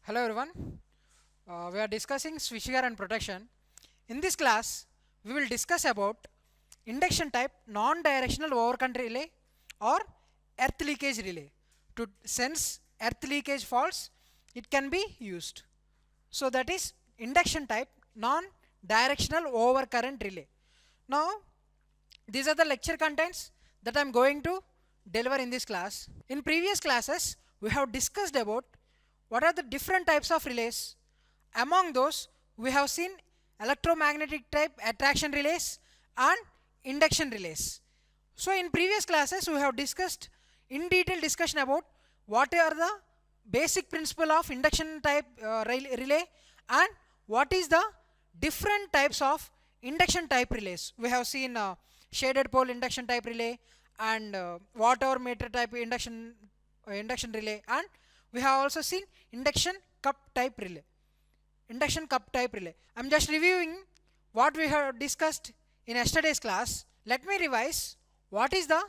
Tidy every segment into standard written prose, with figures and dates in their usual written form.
Hello everyone. We are discussing switchgear and protection. In this class, we will discuss about induction type non-directional overcurrent relay or earth leakage relay. To sense earth leakage faults, it can be used. So that is induction type non-directional overcurrent relay. Now, these are the lecture contents that I am going to deliver in this class. In previous classes, we have discussed about what are the different types of relays. Among those, we have seen electromagnetic type attraction relays and induction relays. So in previous classes, we have discussed in detail discussion about what are the basic principle of induction type relay and what is the different types of induction type relays. We have seen shaded pole induction type relay and watt hour meter type induction relay, and we have also seen induction cup type relay. I'm just reviewing what we have discussed in yesterday's class. Let me revise what is the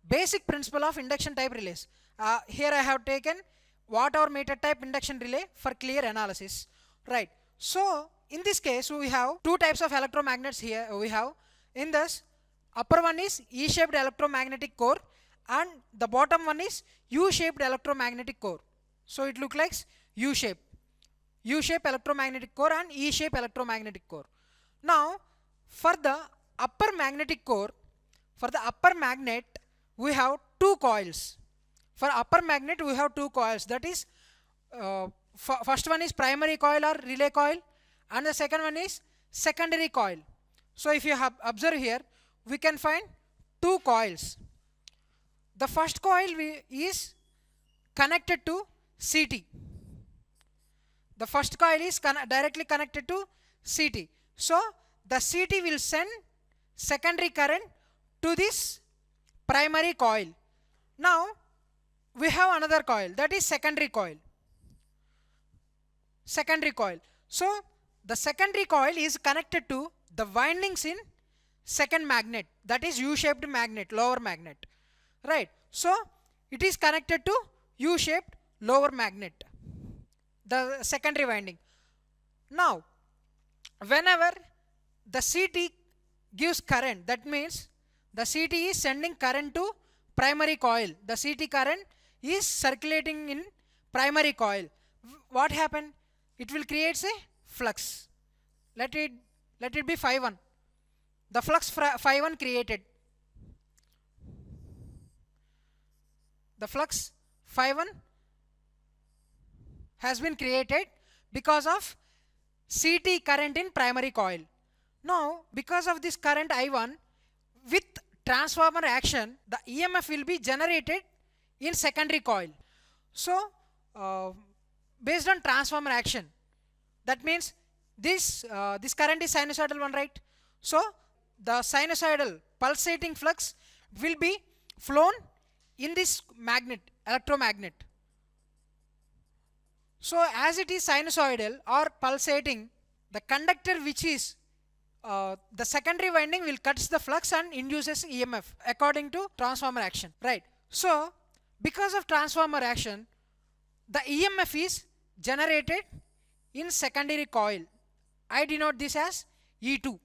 basic principle of induction type relays. Here I have taken watt hour meter type induction relay for clear analysis. Right. So in this case we have two types of electromagnets here. We have in this upper one is E-shaped electromagnetic core and the bottom one is U-shaped electromagnetic core. So it looks like U-shape electromagnetic core and E-shape electromagnetic core. Now for the upper magnetic core, for the upper magnet we have two coils. For upper magnet we have two coils, that is first one is primary coil or relay coil and the second one is secondary coil. So if you have observed here, we can find two coils. The first coil is connected to CT. The first coil is directly connected to CT. So the CT will send secondary current to this primary coil. Now we have another coil, that is secondary coil. So the secondary coil is connected to the windings in second magnet, that is U-shaped magnet, lower magnet. Right. So it is connected to U-shaped lower magnet, the secondary winding. Now whenever the CT gives current, that means the CT is sending current to primary coil. The CT current is circulating in primary coil. What happened? It will create a flux. Let it be phi1. The flux phi1 created. The flux phi1 has been created because of CT current in primary coil. Now because of this current I1, with transformer action, the EMF will be generated in secondary coil. So based on transformer action, that means this current is sinusoidal one, right? So the sinusoidal pulsating flux will be flown in this magnet, electromagnet. So as it is sinusoidal or pulsating, the conductor which is the secondary winding will cuts the flux and induces EMF according to transformer action. Right. So because of transformer action, the EMF is generated in secondary coil. I denote this as E2.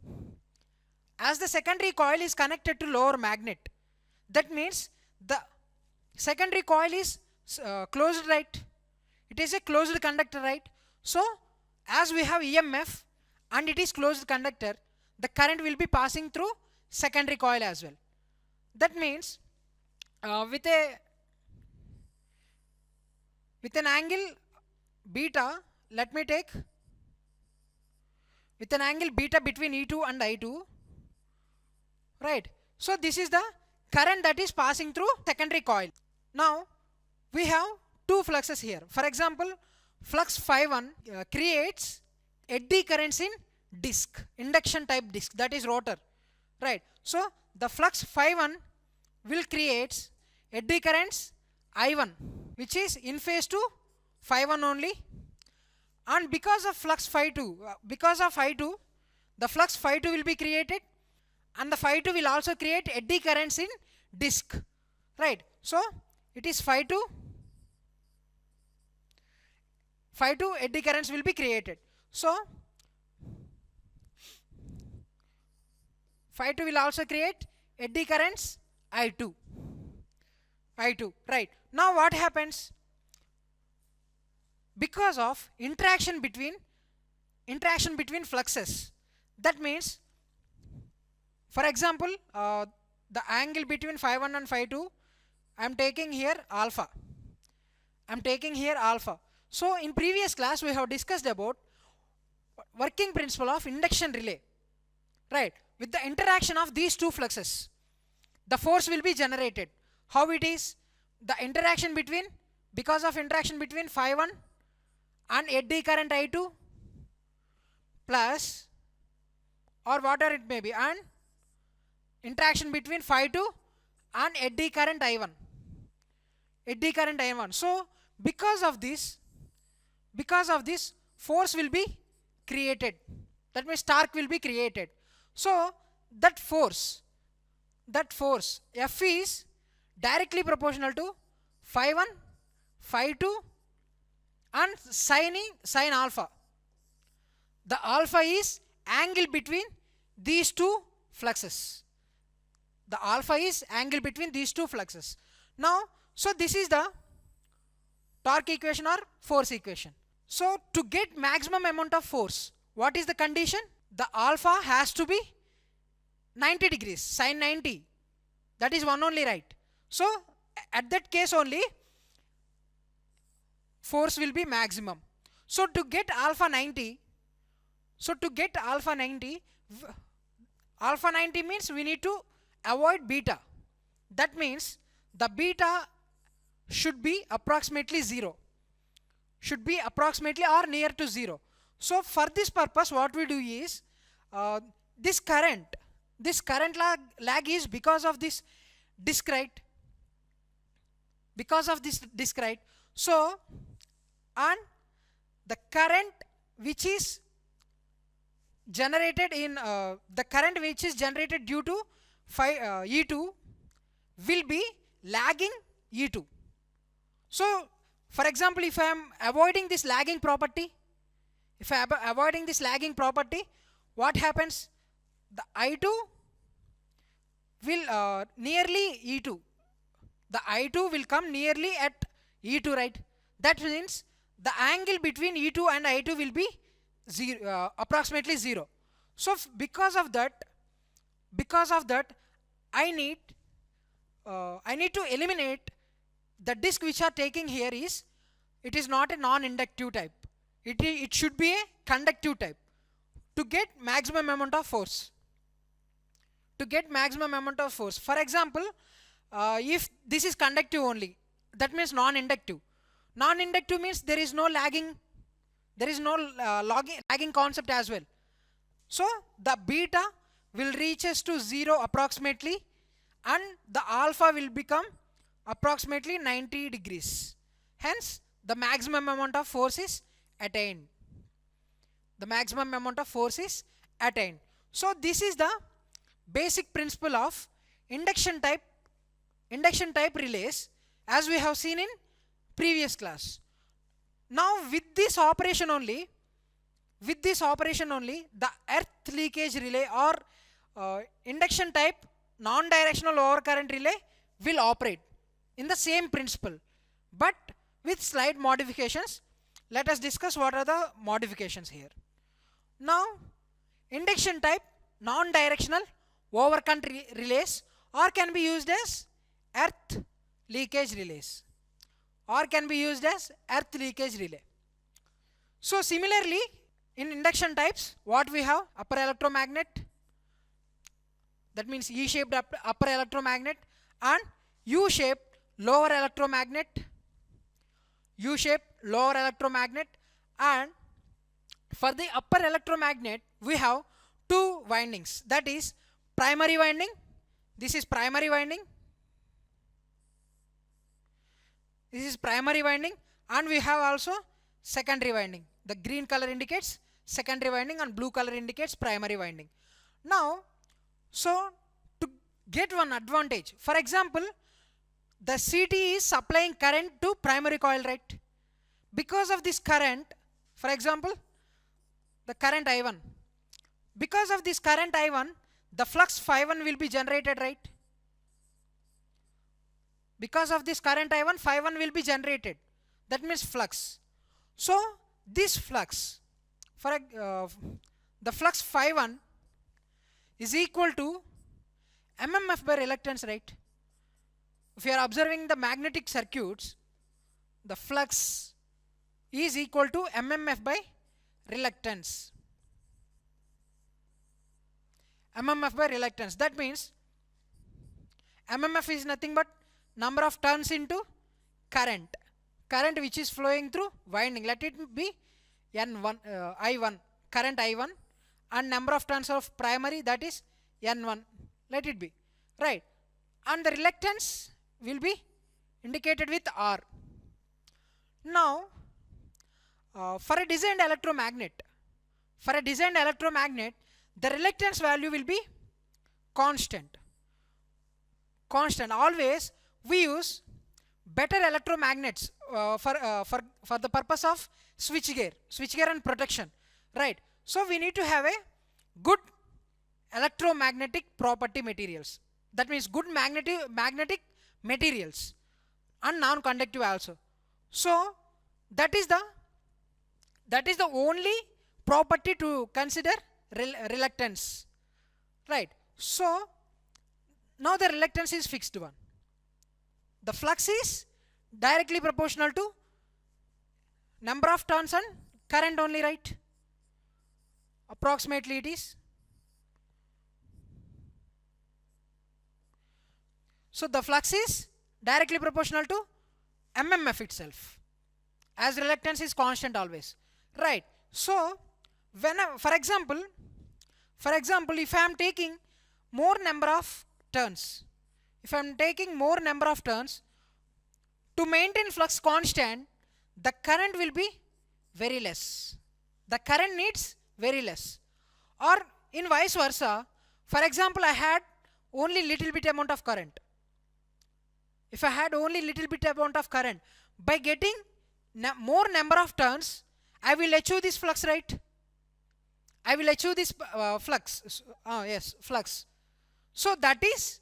As the secondary coil is connected to lower magnet, that means the secondary coil is closed, right? It is a closed conductor, right? So as we have EMF and it is closed conductor, the current will be passing through secondary coil as well. That means with an angle beta, let me take with an angle beta between E2 and I2, right? So this is the current that is passing through secondary coil. Now we have two fluxes here. For example, flux phi1 creates eddy currents in disc, induction type disc, that is rotor, right? So the flux phi1 will create eddy currents I1 which is in phase to phi1 only, and because of flux phi2, because of phi2, the flux phi2 will be created and the phi2 will also create eddy currents in disc, right? So it is phi2 phi2 eddy currents will be created. So phi2 will also create eddy currents I2. Right. Now what happens? Because of interaction between fluxes. That means, for example, the angle between phi1 and phi2, I am taking here alpha. So in previous class we have discussed about working principle of induction relay. Right. With the interaction of these two fluxes, the force will be generated. How it is? The interaction between, because of interaction between phi1 and eddy current I2 plus, or whatever it may be, and interaction between phi2 and eddy current I1. So because of this force will be created. That means torque will be created. So that force F is directly proportional to phi1, phi2 and sin alpha. The alpha is angle between these two fluxes. Now, so this is the torque equation or force equation. So to get maximum amount of force, what is the condition? The alpha has to be 90 degrees, sin 90. That is one only, right? So at that case only force will be maximum. So to get alpha 90, alpha 90 means we need to avoid beta. That means the beta should be approximately 0. Or near to 0. So for this purpose what we do is, this current lag is because of this disc, right? So, and the current which is generated due to E2 will be lagging E2. So for example, if I am avoiding this lagging property, what happens? The I2 will nearly E2. The I2 will come nearly at E2, right? That means the angle between E2 and I2 will be approximately 0. So because of that, I need to eliminate the disc which are taking here is, it is not a non-inductive type. It should be a conductive type to get maximum amount of force. For example, if this is conductive only, that means non-inductive. Non-inductive means there is no lagging concept as well. So the beta will reaches to 0 approximately, and the alpha will become approximately 90 degrees. Hence the maximum amount of force is attained. So this is the basic principle of induction type relays, as we have seen in previous class. Now with this operation only, the earth leakage relay or induction type non-directional overcurrent relay will operate in the same principle, but with slight modifications. Let us discuss what are the modifications here. Now, induction type non-directional overcurrent relays or can be used as earth leakage relays, So similarly, in induction types, what we have? Upper electromagnet, that means E-shaped upper electromagnet, and U-shaped lower electromagnet, and for the upper electromagnet we have two windings, that is primary winding. This is primary winding, and we have also secondary winding. The green color indicates secondary winding and blue color indicates primary winding. Now, so to get one advantage, for example, the CT is supplying current to primary coil, right? because of this current, for example, the current I1, because of this current I1, the flux phi1 will be generated, right? Because of this current I1, phi1 will be generated. That means flux. So this flux, the flux phi1 is equal to MMF by reluctance, right? If you are observing the magnetic circuits, the flux is equal to MMF by reluctance. MMF by reluctance. That means MMF is nothing but number of turns into current. Current which is flowing through winding. Let it be N1, I1, current I1, and number of turns of primary, that is N1. Let it be. Right. And the reluctance will be indicated with R. Now, for a designed electromagnet, the reluctance value will be constant. Always we use better electromagnets for the purpose of switchgear and protection, right? So we need to have a good electromagnetic property materials. That means good magnetic materials and non-conductive also. So that is the only property to consider reluctance, right? So now the reluctance is fixed one. The flux is directly proportional to number of turns and current only, right? Approximately it is. So the flux is directly proportional to MMF itself, as reluctance is constant always, right? So when for example, if I am taking more number of turns, to maintain flux constant, the current will be very less. The current needs very less. Or in vice versa, for example, I had only little bit amount of current. If I had only little bit amount of current, by getting more number of turns, I will achieve this flux, right? I will achieve this flux. Flux. So that is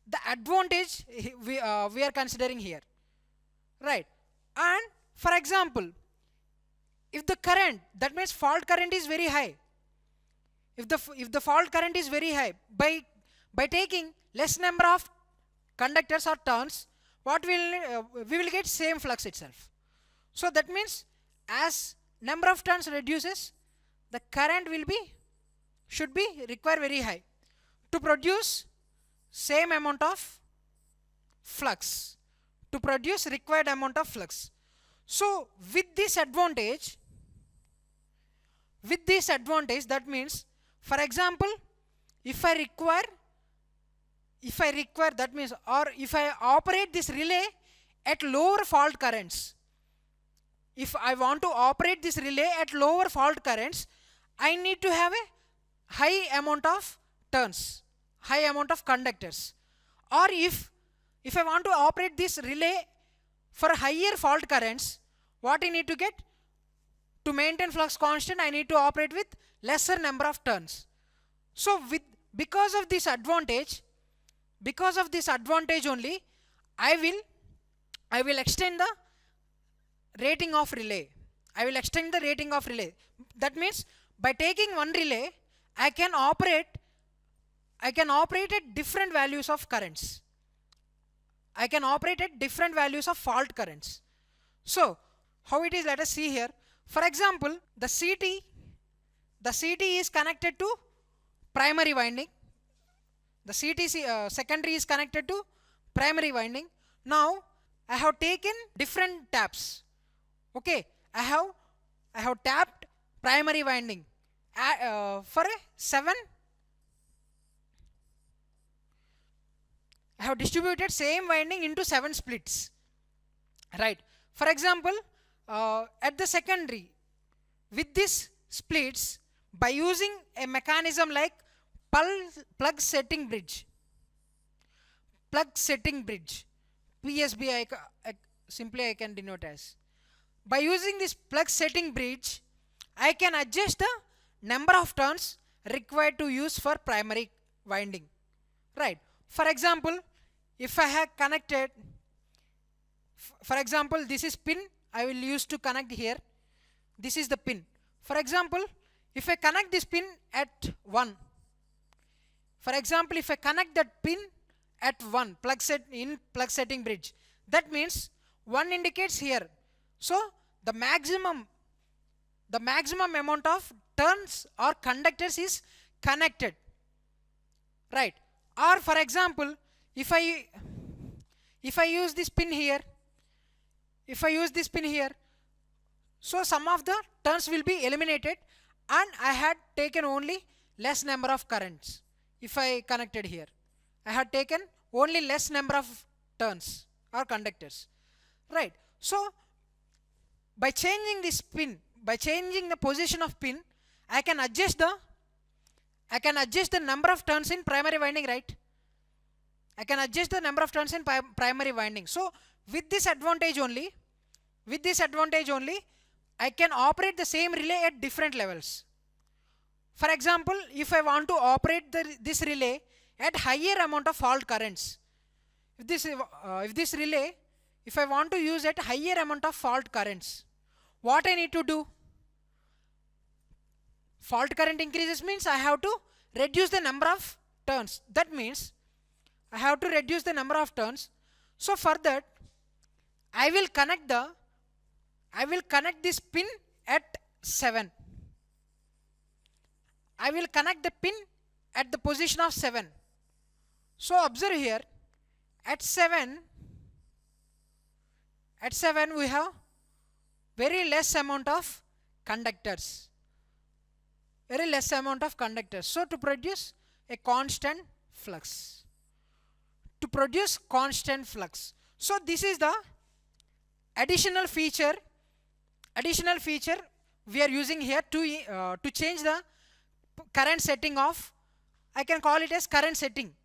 the advantage we are considering here, right? And for example, if the current, that means fault current is very high. If the fault current is very high, by taking less number of conductors or turns, what we will get same flux itself. So that means as number of turns reduces, the current should be required very high to produce same amount of flux, required amount of flux. So with this advantage, that means, for example, if I require, that means, or if I operate this relay at lower fault currents, if I want to operate this relay at lower fault currents, I need to have a high amount of turns, high amount of conductors. Or if I want to operate this relay for higher fault currents, what I need to get? To maintain flux constant, I need to operate with lesser number of turns. So because of this advantage only, I will extend the rating of relay. That means by taking one relay, I can operate at different values of currents. I can operate at different values of fault currents. So how it is, let us see here. For example, the CT is connected to primary winding. The CT secondary is connected to primary winding. Now I have taken different taps. Okay, I have tapped primary winding for a 7. I have distributed same winding into 7 splits, right? For example, at the secondary, with these splits, by using a mechanism like plug setting bridge, PSB, simply I can denote as. by using this plug setting bridge, I can adjust the number of turns required to use for primary winding. Right. For example, if I have connected, for example, this is pin I will use to connect here. This is the pin. For example, if I connect this pin at 1, for example, if I connect that pin at 1 plug setting bridge, that means 1 indicates here. So the maximum amount of turns or conductors is connected, right? Or for example, if I use this pin here, so some of the turns will be eliminated and I had taken only less number of currents. If I connected here, I had taken only less number of turns or conductors, right? So by changing this pin, by changing the position of pin, I can adjust the number of turns in primary winding, right? I can adjust the number of turns in primary winding. So with this advantage only, I can operate the same relay at different levels. For example, if I want to operate this relay at higher amount of fault currents, if I want to use at higher amount of fault currents, what I need to do? Fault current increases means I have to reduce the number of turns. That means I have to reduce the number of turns. So for that, I will connect this pin at 7. I will connect the pin at the position of 7. So observe here, at 7 we have very less amount of conductors. So to produce a constant flux. So this is the additional feature we are using here to change the current setting of, I can call it as current setting,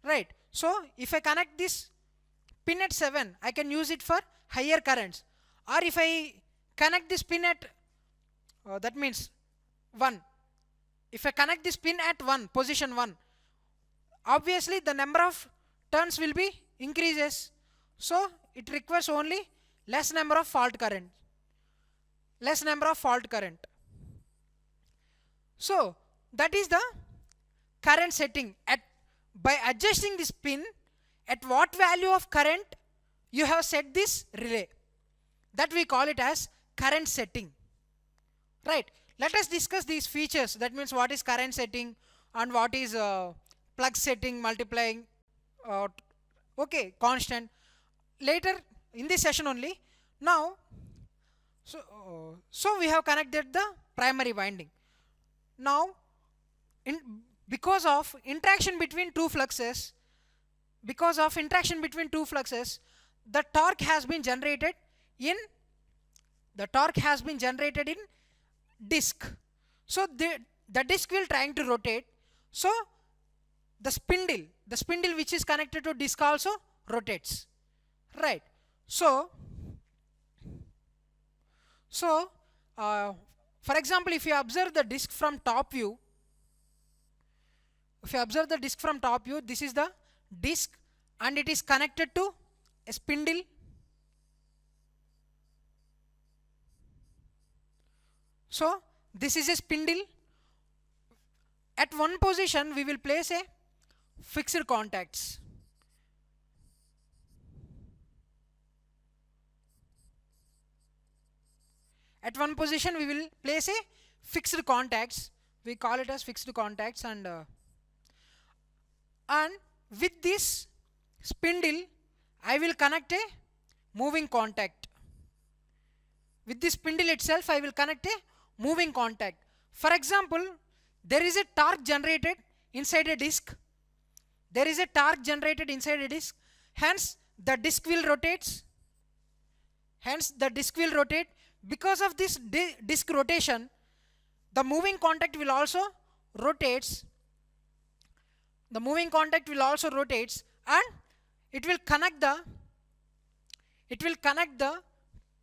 right? So if I connect this pin at 7, I can use it for higher currents. Or if I connect this pin at that means 1, if I connect this pin at 1 position 1, obviously the number of turns will be increases. So it requires only less number of fault current. So that is the current setting. By adjusting this pin, at what value of current you have set this relay, that we call it as current setting, right? Let us discuss these features. That means what is current setting and what is plug setting, multiplying, constant, later in this session only. Now so we have connected the primary winding. Now because of interaction between two fluxes, the torque has been generated in disk. So the disk will trying to rotate. So the spindle which is connected to disk also rotates, right? So for example, if you observe the disk from top view, this is the disk and it is connected to a spindle. So this is a spindle. At one position we will place a fixed contacts. At one position we will place a fixed contacts. We call it as fixed contacts, and with this spindle I will connect a moving contact. With this spindle itself I will connect a moving contact. For example, there is a torque generated inside a disk. Hence the disk will rotate. Because of this disk rotation, the moving contact will also rotates. And it will connect the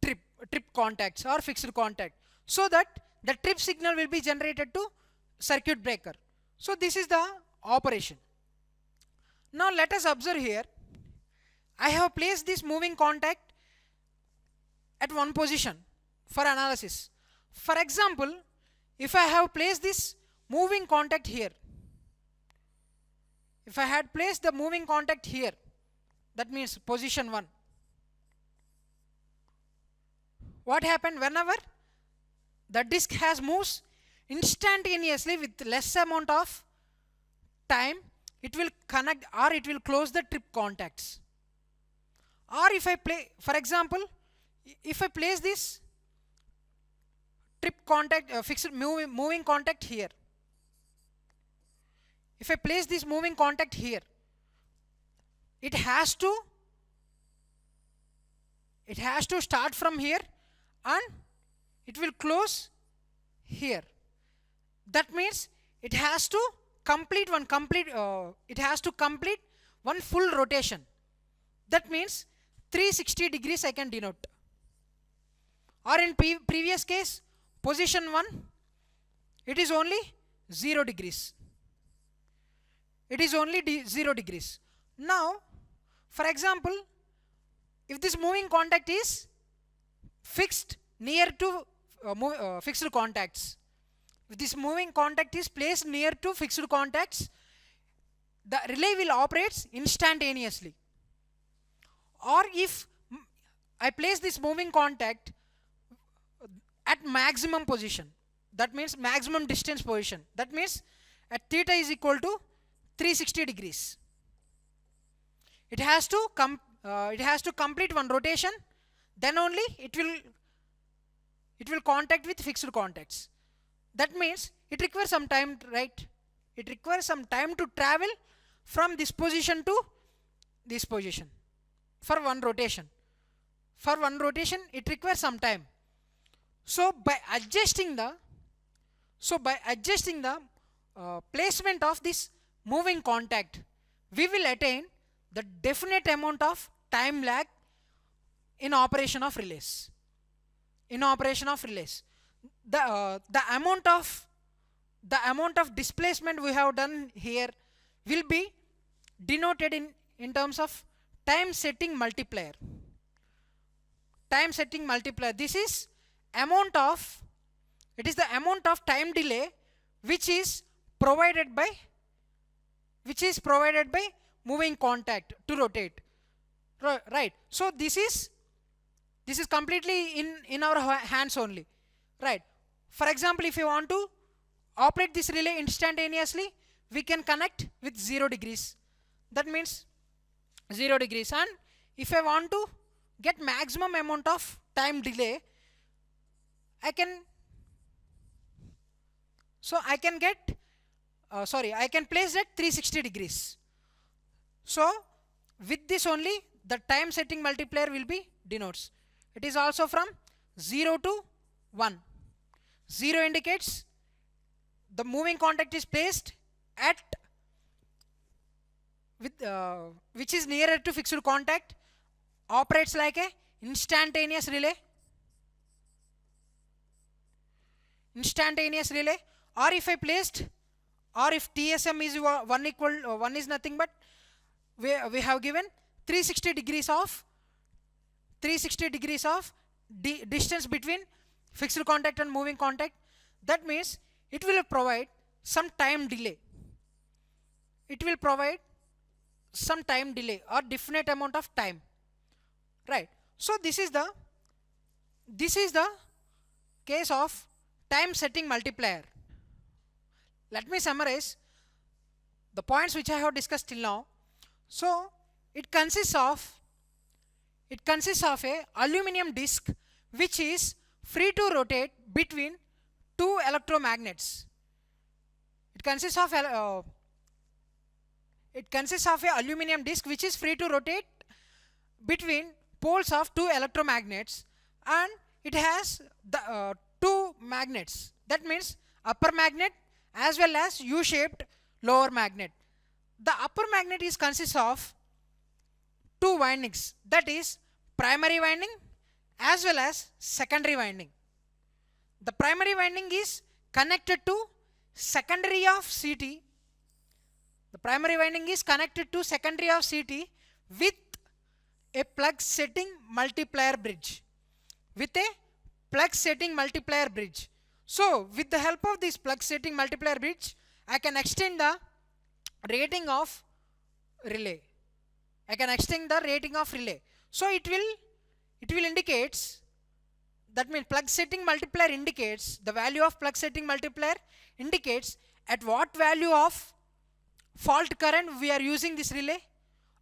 trip. trip contacts or fixed contact, so that the trip signal will be generated to circuit breaker. So this is the operation. Now let us observe here. I have placed this moving contact at one position for analysis. For example, if I have placed this moving contact here, if I had placed the moving contact here, that means position 1, what happened? Whenever the disk has moves instantaneously with less amount of time, it will connect or it will close the trip contacts. Or if I play, for example, if I place this trip contact, fixed moving contact here, if I place this moving contact here, it has to start from here and it will close here. That means it has to complete one full rotation. That means 360 degrees I can denote. Or in previous case, position 1, it is only 0 degrees. It is only 0 degrees. Now, for example, if this moving contact is fixed near to fixed contacts, if this moving contact is placed near to fixed contacts, the relay will operate instantaneously. Or if I place this moving contact at maximum position, that means maximum distance position, that means at theta is equal to 360 degrees. It has to complete one rotation, then only it will contact with fixed contacts. That means it requires some time, right? It requires some time to travel from this position to this position for one rotation. For one rotation, it requires some time. So by adjusting the placement of this moving contact, we will attain the definite amount of time lag in operation of relays. The amount of displacement we have done here will be denoted in terms of time setting multiplier. This is the amount of time delay which is provided by moving contact to rotate. Right. So this is completely in our hands only. Right. For example, if you want to operate this relay instantaneously, we can connect with 0 degrees. That means 0 degrees. And if I want to get maximum amount of time delay, I can place at 360 degrees. So with this only the time setting multiplier will be denotes. It is also from 0 to 1. 0 indicates the moving contact is placed at which is nearer to fixed contact, operates like a instantaneous relay. Or if I placed, or if TSM is 1 is nothing but we have given 360 degrees of distance between fixed contact and moving contact. That means it will provide some time delay. Or definite amount of time. Right. So this is the case of time setting multiplier. Let me summarize the points which I have discussed till now. So it consists of a aluminum disc which is free to rotate between two electromagnets. It consists of a aluminum disc which is free to rotate between poles of two electromagnets, and it has the two magnets. That means upper magnet as well as U-shaped lower magnet. The upper magnet consists of two windings, that is primary winding as well as secondary winding. The primary winding is connected to secondary of CT. The primary winding is connected to secondary of CT with a plug setting multiplier bridge. With a plug setting multiplier bridge. So with the help of this plug setting multiplier bridge, I can extend the rating of relay. I can extend the rating of relay. So it will indicates, that means plug setting multiplier indicates, the value of plug setting multiplier indicates at what value of fault current we are using this relay,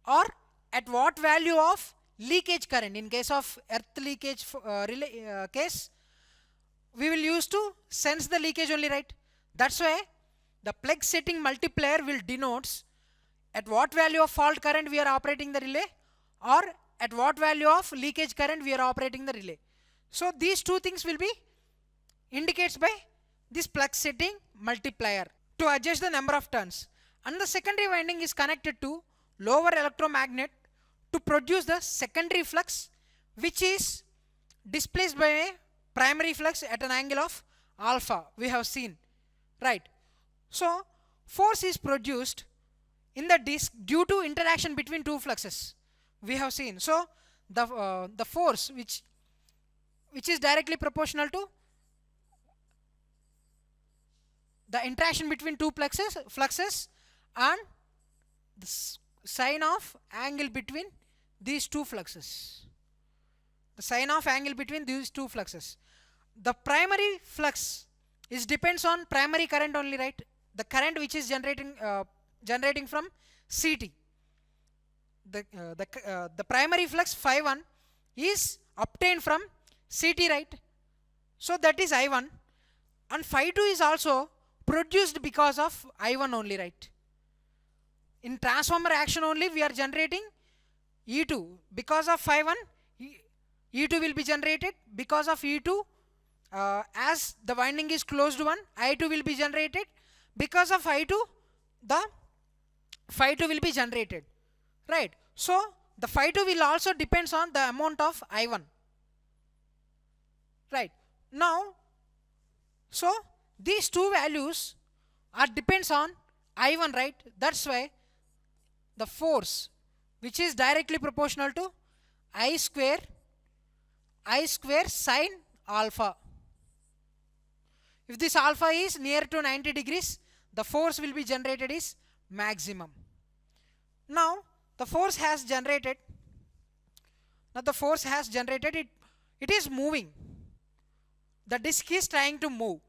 or at what value of leakage current. In case of earth leakage relay case, we will use to sense the leakage only, right? That's why the plug setting multiplier will denotes at what value of fault current we are operating the relay, or at what value of leakage current we are operating the relay. So these two things will be indicates by this plug setting multiplier to adjust the number of turns. And the secondary winding is connected to lower electromagnet to produce the secondary flux, which is displaced by a primary flux at an angle of alpha, we have seen, right? So force is produced in the disc due to interaction between two fluxes, we have seen. So the force which is directly proportional to the interaction between two fluxes and the sine of angle between these two fluxes. The sine of angle between these two fluxes. The primary flux is depends on primary current only, right? The current which is generating from CT. The primary flux phi1 is obtained from CT, right? So that is I1, and phi2 is also produced because of I1 only, right? In transformer action only we are generating E2. Because of phi1, E2 will be generated. Because of E2, as the winding is closed one, I2 will be generated. Because of I2, the phi2 will be generated, right? So the phi2 will also depends on the amount of I1, right? Now, so these two values are depends on I1, right? That's why the force which is directly proportional to I square sine alpha. If this alpha is near to 90 degrees, the force will be generated is maximum. Now the force has generated. It is moving. The disc is trying to move.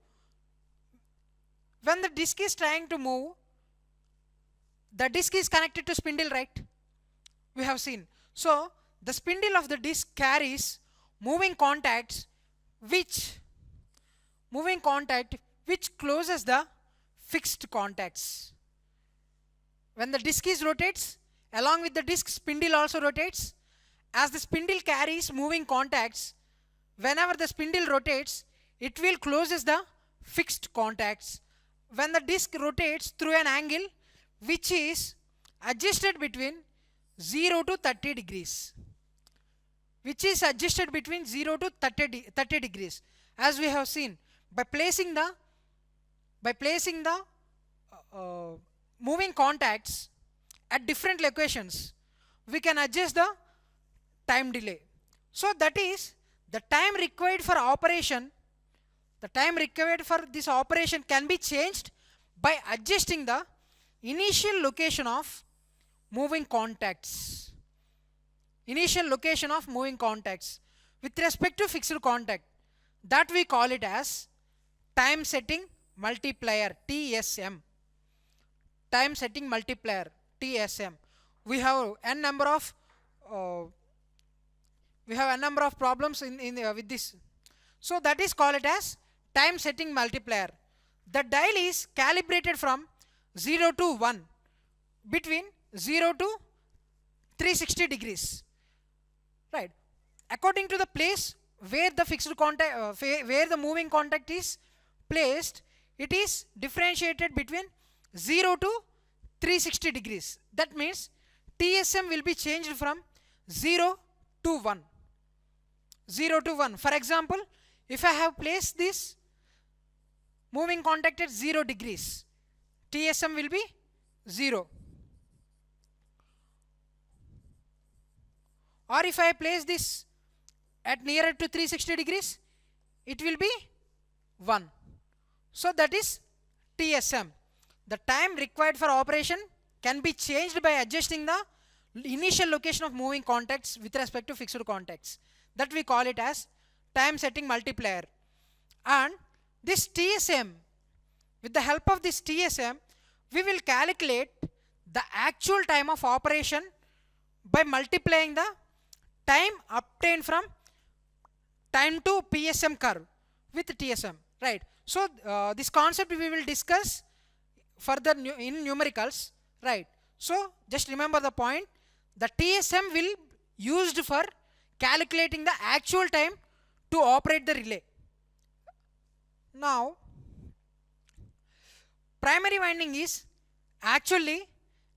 When the disc is trying to move, the disc is connected to spindle, right? We have seen. So the spindle of the disc carries moving contact which closes the fixed contacts. When the disc is rotates, along with the disc, spindle also rotates. As the spindle carries moving contacts, whenever the spindle rotates, it will closes the fixed contacts. When the disc rotates through an angle which is adjusted between 0 to 30 degrees. Which is adjusted between 0 to 30 degrees. As we have seen, by placing the moving contacts at different locations, we can adjust the time delay. So that is the time required for operation. The time required for this operation can be changed by adjusting the initial location of moving contacts. Initial location of moving contacts with respect to fixed contact. That we call it as time setting multiplier, TSM. Time setting multiplier, TSM. We have n number of problems with this. So that is called it as time setting multiplier. The dial is calibrated from 0 to 1, between 0 to 360 degrees, right? According to the place where the fixed contact, where the moving contact is placed, it is differentiated between 0 to 360 degrees. That means TSM will be changed from 0 to 1. 0 to 1. For example, if I have placed this moving contact at 0 degrees, TSM will be 0. Or if I place this at nearer to 360 degrees, it will be 1. So that is TSM. The time required for operation can be changed by adjusting the initial location of moving contacts with respect to fixed contacts. That we call it as time setting multiplier. And this TSM, with the help of this TSM, we will calculate the actual time of operation by multiplying the time obtained from time to PSM curve with TSM, right? So this concept we will discuss further in numericals, right? So just remember the point. The TSM will used for calculating the actual time to operate the relay. Now, primary winding is actually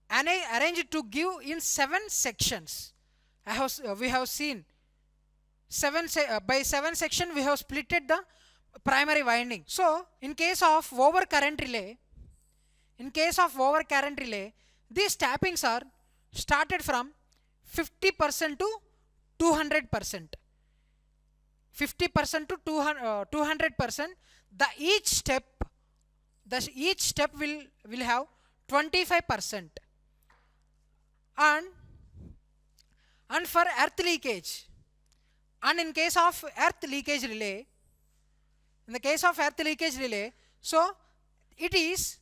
arranged to give in 7 sections. We have seen by 7 sections we have splitted the primary winding. So in case of overcurrent relay, these tappings are started from 50% to 200%. 50% to 200%. Each step will have 25%. And for earth leakage, and in case of earth leakage relay, so it is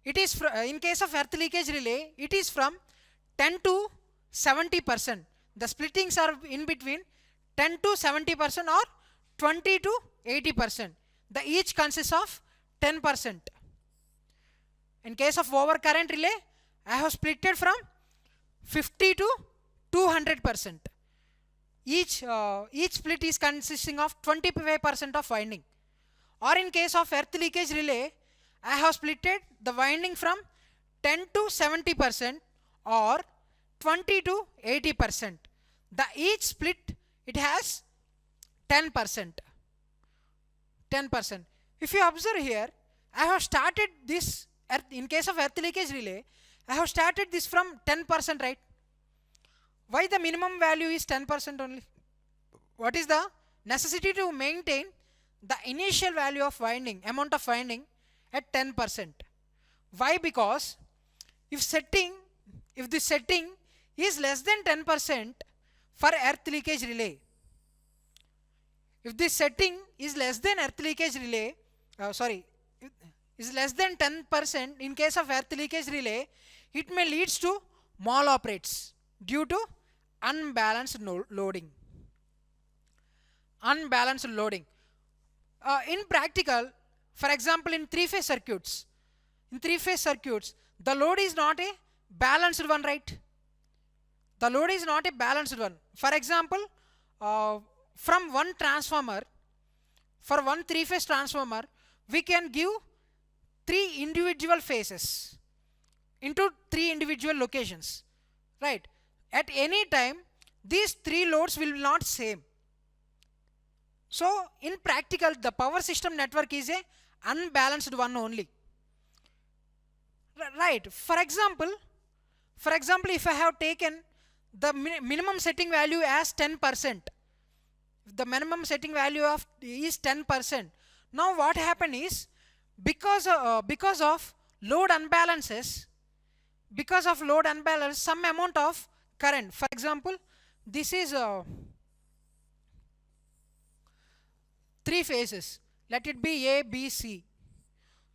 in case of earth leakage relay, it is from 10 to 70%. The splittings are in between 10 to 70% or 20 to 80%. The each consists of 10%. In case of overcurrent relay, I have splitted from 50 to 200%. Each split is consisting of 25% of winding. Or in case of earth leakage relay, I have splitted the winding from 10 to 70% or 20 to 80%. The each split, it has 10%. If you observe here, I have started this in case of earth leakage relay, I have started this from 10%, right? Why the minimum value is 10% only? What is the necessity to maintain the initial value of winding, amount of winding at 10%? Why? Because if the setting is less than 10% for earth leakage relay, if this setting is less than earth leakage relay, is less than 10% in case of earth leakage relay, it may leads to maloperates due to unbalanced loading. In practical, for example, in three-phase circuits, the load is not a balanced one, right? The load is not a balanced one. For example, from one transformer, for one three-phase transformer, we can give 3 individual phases into 3 individual locations, right? At any time, these 3 loads will be not same. So in practical, the power system network is a unbalanced one only, right? For example, if I have taken the minimum setting value as 10%, the minimum setting value is 10%. Now what happened is, because of load unbalances, some amount of current, for example, this is 3 phases, let it be A, B, C.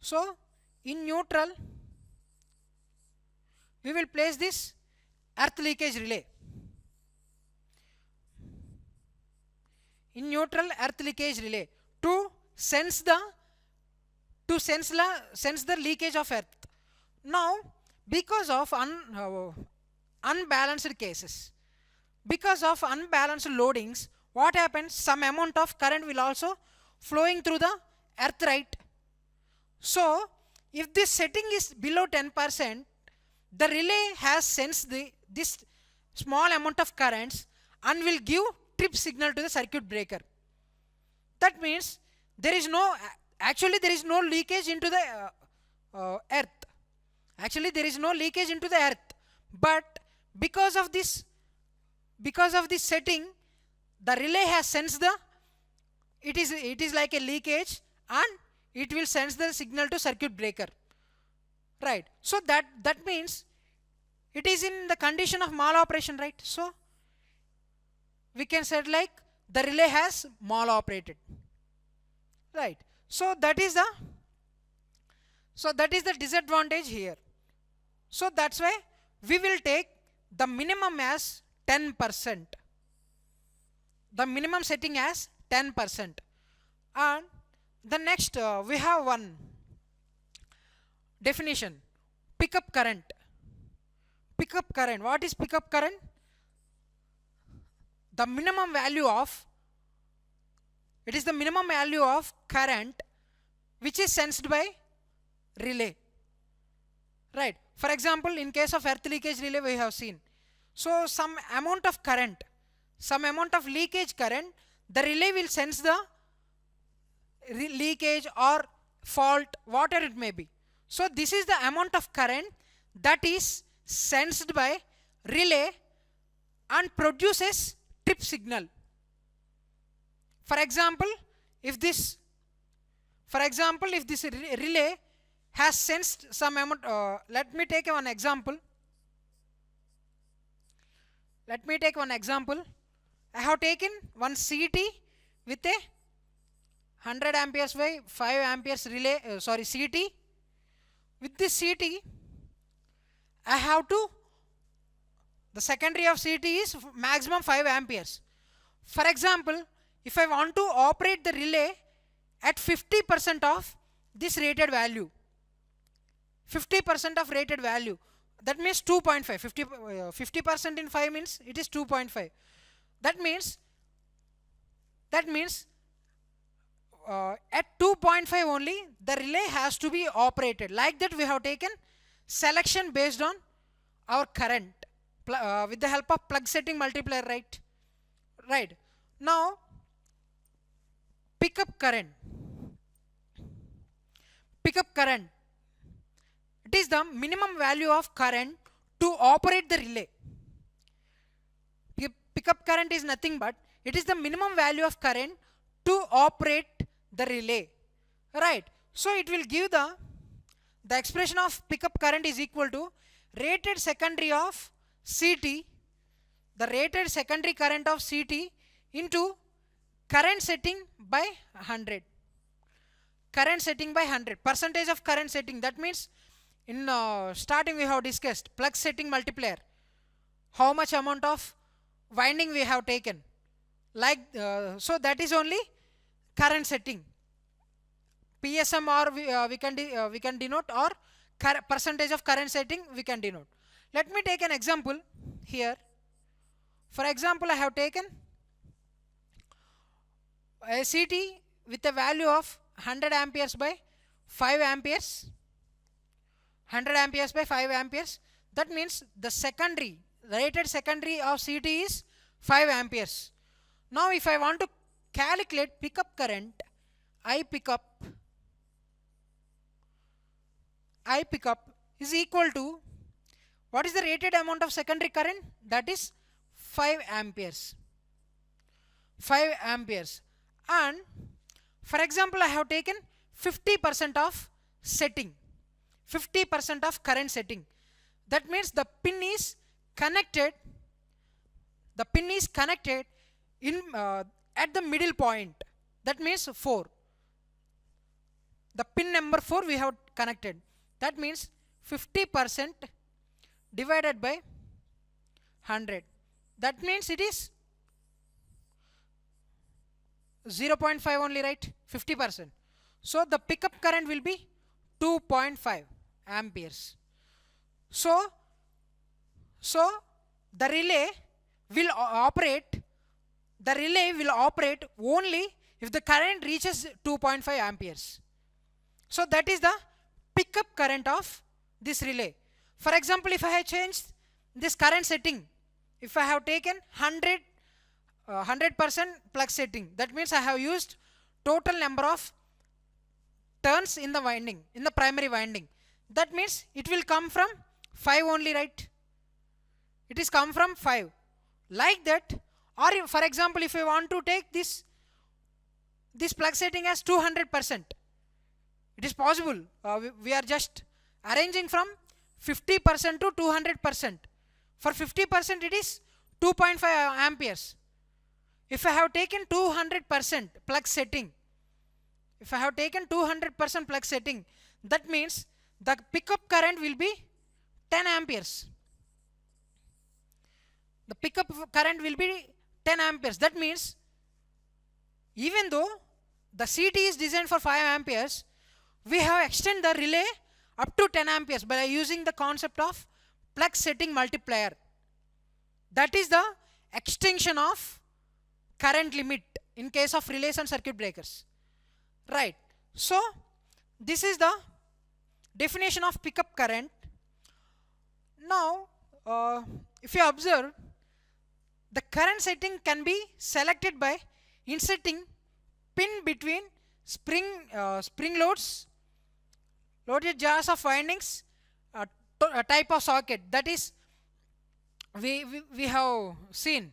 So in neutral, we will place this earth leakage relay. In neutral, earth leakage relay to sense the leakage of earth. Now, because of unbalanced cases, because of unbalanced loadings, what happens? Some amount of current will also flowing through the earth, right? So if this setting is below 10%, the relay has sensed this small amount of currents and will give trip signal to the circuit breaker. That means there is no, actually there is no leakage into the earth. Actually there is no leakage into the earth, but because of this setting, the relay has sensed the, it is like a leakage, and it will sense the signal to circuit breaker, right? So that means it is in the condition of mal-operation, right? So we can say like the relay has mal-operated, right? So that is the disadvantage here. So that's why we will take the minimum as 10%. The minimum setting as 10%. And the next we have one definition: pickup current. Pickup current. What is pickup current? The minimum value of, it is the minimum value of current which is sensed by relay, right? For example, in case of earth leakage relay we have seen, so some amount of current, some amount of leakage current, the relay will sense the leakage or fault, whatever it may be. So this is the amount of current that is sensed by relay and produces trip signal. For example, if this relay has sensed some amount, let me take one example. I have taken one CT with a 100 amperes by 5 amperes relay, CT. With this CT, I have to, the secondary of CT is maximum 5 amperes. For example, if I want to operate the relay at 50% of this rated value, 50% of rated value, that means 2.5. 50% in 5 means it is 2.5. That means at 2.5 only the relay has to be operated. Like that we have taken selection based on our current with the help of plug setting multiplier, right? Now pickup current, it is the minimum value of current to operate the relay. Pickup current is nothing but it is the minimum value of current to operate the relay, right? So it will give the expression of pickup current is equal to rated secondary of CT, the rated secondary current of CT into current setting by 100. Current setting by 100, percentage of current setting. That means in starting we have discussed plug setting multiplier, how much amount of winding we have taken, like so that is only current setting. PSM or we can denote, or percentage of current setting we can denote. Let me take an example here. For example, I have taken a CT with a value of 100 amperes by 5 amperes. 100 amperes by 5 amperes. That means the secondary, rated secondary of CT is 5 amperes. Now if I want to calculate pickup current, I pickup is equal to, what is the rated amount of secondary current? That is 5 amperes. 5 amperes. And for example, I have taken 50% of setting, 50% of current setting. That means the pin is connected in at the middle point. That means 4. The pin number 4 we have connected. That means 50% divided by 100. That means it is 0.5 only, right? 50%. So the pickup current will be 2.5 amperes. So the relay will operate only if the current reaches 2.5 amperes. So that is the pickup current of this relay. For example, if I have changed this current setting, if I have taken 100% plug setting, that means I have used total number of turns in the winding, in the primary winding. That means it will come from 5 only, right? It is come from 5. Like that, or for example, if I want to take this plug setting as 200%, it is possible. We are just arranging from 50% to 200%. For 50% it is 2.5 amperes. If I have taken 200% plug setting, that means the pickup current will be 10 amperes. The pickup current will be 10 amperes. That means even though the CT is designed for 5 amperes, we have extended the relay up to 10 amperes by using the concept of plug setting multiplier. That is the extension of current limit in case of relays and circuit breakers. Right. So this is the definition of pickup current. Now if you observe, the current setting can be selected by inserting pin between spring loaded jars of windings, a type of socket, that is we have seen.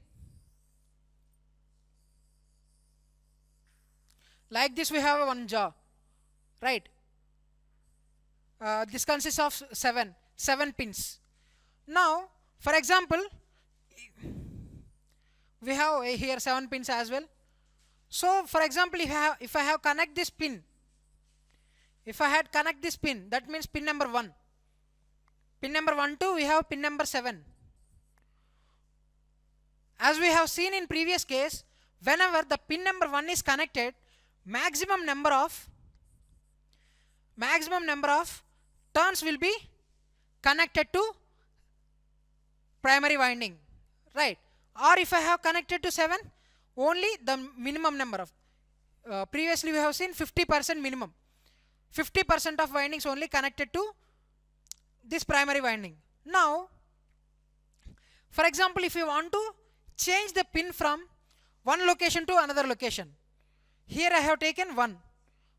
Like this, we have one jar, right? This consists of seven pins. Now, for example, we have here 7 pins as well. So, for example, if I have connect this pin, that means pin number 1. Pin number 1 to we have pin number 7. As we have seen in previous case, whenever the pin number 1 is connected, maximum number of turns will be connected to primary winding, right? Or if I have connected to 7, only the minimum number of previously we have seen 50% minimum. 50% of windings only connected to this primary winding. Now, for example, if you want to change the pin from one location to another location, here I have taken 1.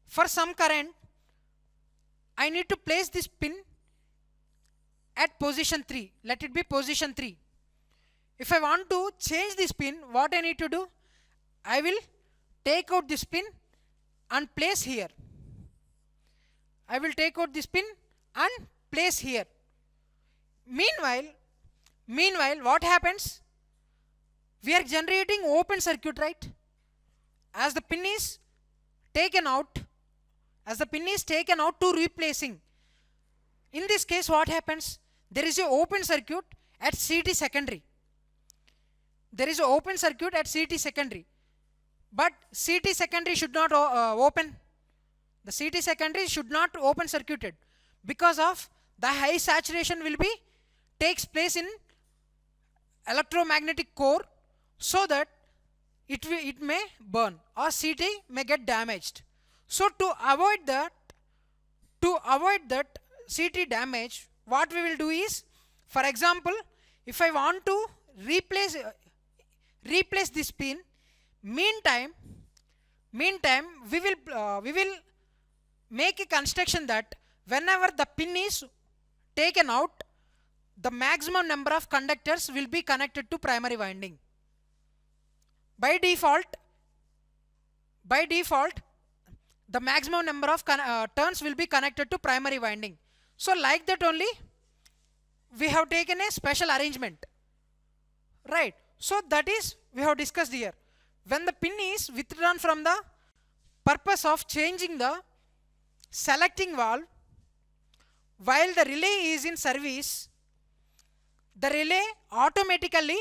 For some current, I need to place this pin at position 3. Let it be position 3. If I want to change this pin, what I need to do? I will take out this pin and place here. I will take out this pin and place here. Meanwhile, what happens? We are generating open circuit, right? As the pin is taken out to replacing. In this case, what happens? There is an open circuit at CT secondary. But CT secondary should not open. The CT secondary should not open circuited because of the high saturation will be takes place in electromagnetic core, so that it may burn or CT may get damaged. So to avoid that CT damage, what we will do is, for example, if I want to replace this pin, meantime we will make a construction that whenever the pin is taken out, the maximum number of conductors will be connected to primary winding. By default, the maximum number of turns will be connected to primary winding. So like that only, we have taken a special arrangement, right? So that is we have discussed here. When the pin is withdrawn from the purpose of changing the selecting valve, while the relay is in service, the relay automatically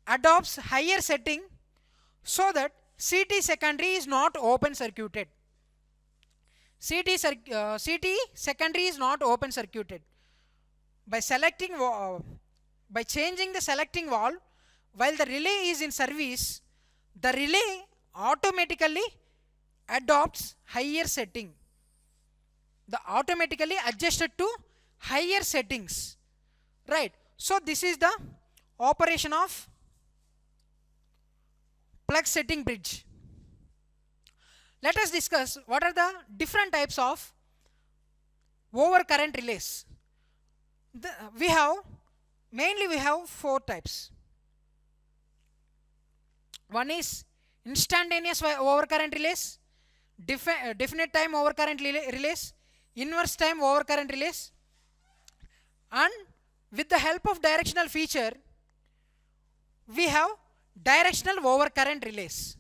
adopts higher setting so that CT secondary is not open circuited. CT secondary is not open circuited. By changing the selecting valve while the relay is in service, the relay automatically adopts higher setting. The automatically adjusted to higher settings, right? So this is the operation of plug setting bridge. Let us discuss what are the different types of overcurrent relays. Mainly we have four types. One is instantaneous overcurrent relays, definite time overcurrent relays, inverse time overcurrent relays, and with the help of directional feature we have directional overcurrent relays.